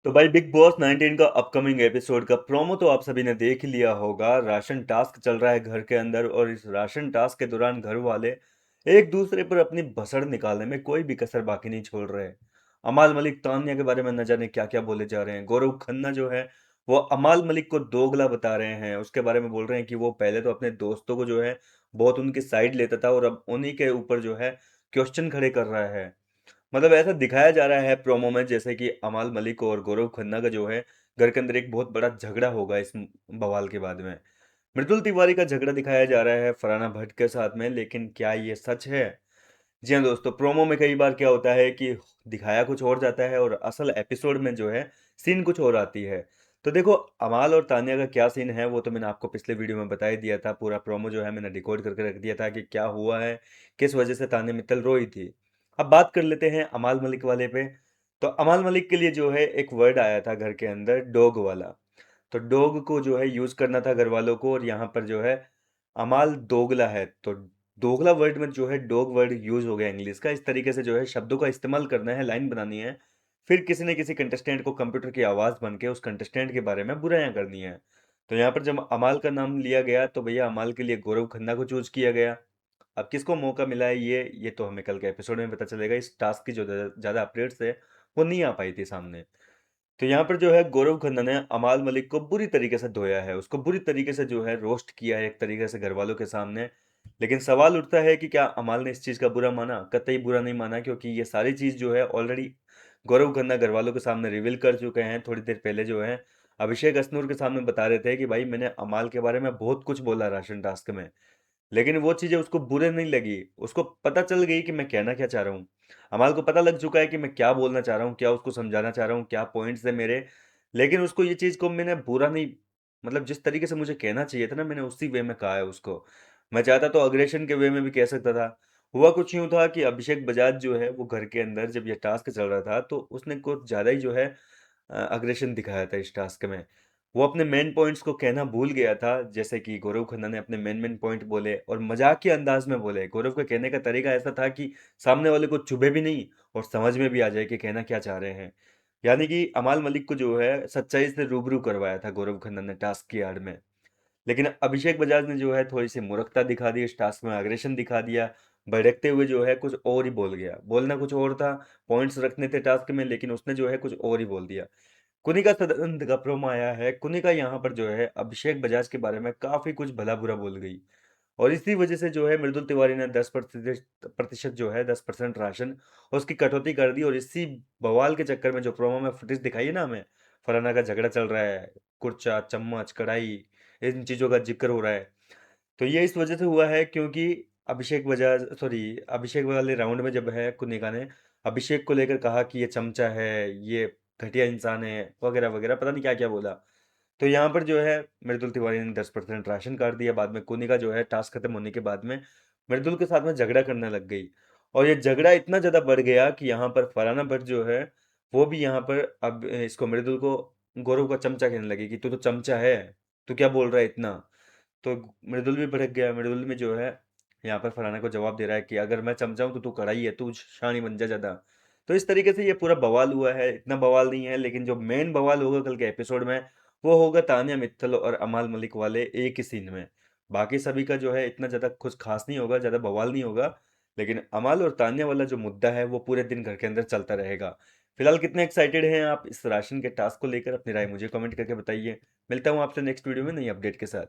तो भाई big boss 19 का अपकमिंग एपिसोड का प्रोमो तो आप सभी ने देख ही लिया होगा। राशन टास्क चल रहा है घर के अंदर और इस राशन टास्क के दौरान घर वाले एक दूसरे पर अपनी भसड़ निकालने में कोई भी कसर बाकी नहीं छोड़ रहे। अमाल मलिक तान्या के बारे में न जाने क्या क्या बोले जा रहे हैं। गौरव खन्ना जो है वो अमाल मलिक को दोगला बता रहे हैं। उसके बारे में बोल रहे हैं कि वो पहले तो अपने दोस्तों को जो है बहुत उनकी साइड लेता था और अब उन्हीं के ऊपर जो है क्वेश्चन खड़े कर रहा है। मतलब ऐसा दिखाया जा रहा है प्रोमो में जैसे कि अमाल मलिक और गौरव खन्ना का जो है घर के अंदर एक बहुत बड़ा झगड़ा होगा इस बवाल के बाद में। मृदुल तिवारी का झगड़ा दिखाया जा रहा है फरहाना भट्ट के साथ में, लेकिन क्या ये सच है? जी हाँ दोस्तों, प्रोमो में कई बार क्या होता है कि दिखाया कुछ और जाता है और असल एपिसोड में जो है सीन कुछ और आती है। तो देखो, अमाल और तान्या का क्या सीन है वो तो मैंने आपको पिछले वीडियो में बता ही दिया था। पूरा प्रोमो जो है मैंने डिकोड करके रख दिया था कि क्या हुआ है, किस वजह से तान्या मित्तल रोई थी। अब बात कर लेते हैं अमाल मलिक वाले पे। तो अमाल मलिक के लिए जो है एक वर्ड आया था घर के अंदर, डॉग वाला। तो डॉग को जो है यूज करना था घर वालों को, और यहाँ पर जो है अमाल दोगला है तो दोगला वर्ड में जो है डॉग वर्ड यूज हो गया इंग्लिश का। इस तरीके से जो है शब्दों का इस्तेमाल करना है, लाइन बनानी है, फिर किसी न किसी कंटेस्टेंट को कंप्यूटर की आवाज़ बन के उस कंटेस्टेंट के बारे में बुराइयां करनी है। तो यहाँ पर जब अमाल का नाम लिया गया तो भैया अमाल के लिए गौरव खन्ना को चूज किया गया। अब किसको मौका मिला है ये तो हमें कल के एपिसोड में पता चलेगा। इस टास्क की जो ज़्यादा अपडेट्स है वो नहीं आ पाई थी सामने। तो यहाँ पर जो है गौरव खन्ना ने अमाल मलिक को बुरी तरीके से धोया है, उसको बुरी तरीके से जो है रोस्ट किया है एक तरीके से घर वालों के सामने। लेकिन सवाल उठता है कि क्या अमाल ने इस चीज़ का बुरा माना? कतई बुरा नहीं माना, क्योंकि ये सारी चीज़ जो है ऑलरेडी गौरव खन्ना घर वालों के सामने रिवील कर चुके हैं। थोड़ी देर पहले जो है अभिषेक अश्नूर के सामने बता रहे थे कि भाई मैंने अमाल के बारे में बहुत कुछ बोला राशन टास्क में, लेकिन वो चीज़ें उसको बुरे नहीं लगी। उसको पता चल गई कि मैं कहना क्या चाह रहा हूँ। अमाल को पता लग चुका है कि मैं क्या बोलना चाह रहा हूँ, क्या उसको समझाना चाह रहा हूँ, क्या पॉइंट्स है मेरे। लेकिन उसको ये चीज़ को मैंने बुरा नहीं, मतलब जिस तरीके से मुझे कहना चाहिए था ना, मैंने उसी वे में कहा है उसको। मैं चाहता तो अग्रेशन के वे में भी कह सकता था। हुआ कुछ यूँ था कि अभिषेक बजाज जो है वो घर के अंदर जब ये टास्क चल रहा था तो उसने कुछ ज़्यादा ही जो है अग्रेशन दिखाया था इस टास्क में। वो अपने मेन पॉइंट्स को कहना भूल गया था, जैसे कि गौरव खन्ना ने अपने मेन मेन पॉइंट बोले और मजाक के अंदाज में बोले। गौरव का कहने का तरीका ऐसा था कि सामने वाले को चुभे भी नहीं और समझ में भी आ जाए कि कहना क्या चाह रहे हैं। यानी कि अमाल मलिक को जो है सच्चाई से रूबरू करवाया था गौरव खन्ना ने टास्क की आड़ में। लेकिन अभिषेक बजाज ने जो है थोड़ी सी मूर्खता दिखा दी, इस टास्क में अग्रेशन दिखा दिया। भड़कते हुए जो है कुछ और ही बोल गया। बोलना कुछ और था, पॉइंट्स रखने थे टास्क में, लेकिन उसने जो है कुछ और ही बोल दिया। कुनिका सदन का प्रोमो आया है। कुनिका यहाँ पर जो है अभिषेक बजाज के बारे में काफी कुछ भला बुरा बोल गई, और इसी वजह से जो है मृदुल तिवारी ने 10% जो है 10% राशन और उसकी कटौती कर दी। और इसी बवाल के चक्कर में जो प्रोमो में फुटेज दिखाई है ना हमें, फलाना का झगड़ा चल रहा है, कुर्चा चम्मच कढ़ाई इन चीजों का जिक्र हो रहा है। तो ये इस वजह से हुआ है क्योंकि अभिषेक वाले राउंड में जब है कुनिका ने अभिषेक को लेकर कहा कि ये चमचा है, ये घटिया इंसान है, वगैरह वगैरह, पता नहीं क्या क्या बोला। तो यहाँ पर जो है मृदुल तिवारी ने 10% राशन काट दिया। बाद में कुनिका जो है टास्क खत्म होने के बाद में मृदुल के साथ में झगड़ा करने लग गई, और ये झगड़ा इतना ज़्यादा बढ़ गया कि यहाँ पर फरहाना भट्ट जो है वो भी यहाँ पर अब इसको मृदुल को गौरव का चमचा कहने लगी कि तू तो चमचा है, तू क्या बोल रहा है इतना। तो मृदुल भी भड़क गया। मृदुल में जो है यहाँ पर फरहाना को जवाब दे रहा है कि अगर मैं चमचा हूँ तो तू कढ़ाई है, तू शानी बन जा ज़्यादा। तो इस तरीके से ये पूरा बवाल हुआ है। इतना बवाल नहीं है, लेकिन जो मेन बवाल होगा कल के एपिसोड में वो होगा तान्या मित्तल और अमाल मलिक वाले एक ही सीन में। बाकी सभी का जो है इतना ज़्यादा कुछ खास नहीं होगा, ज़्यादा बवाल नहीं होगा। लेकिन अमाल और तान्या वाला जो मुद्दा है वो पूरे दिन घर के अंदर चलता रहेगा। फिलहाल कितने एक्साइटेड हैं आप इस राशन के टास्क को लेकर? अपनी राय मुझे कमेंट करके बताइए। मिलता हूँ आपसे नेक्स्ट वीडियो में नई अपडेट के साथ।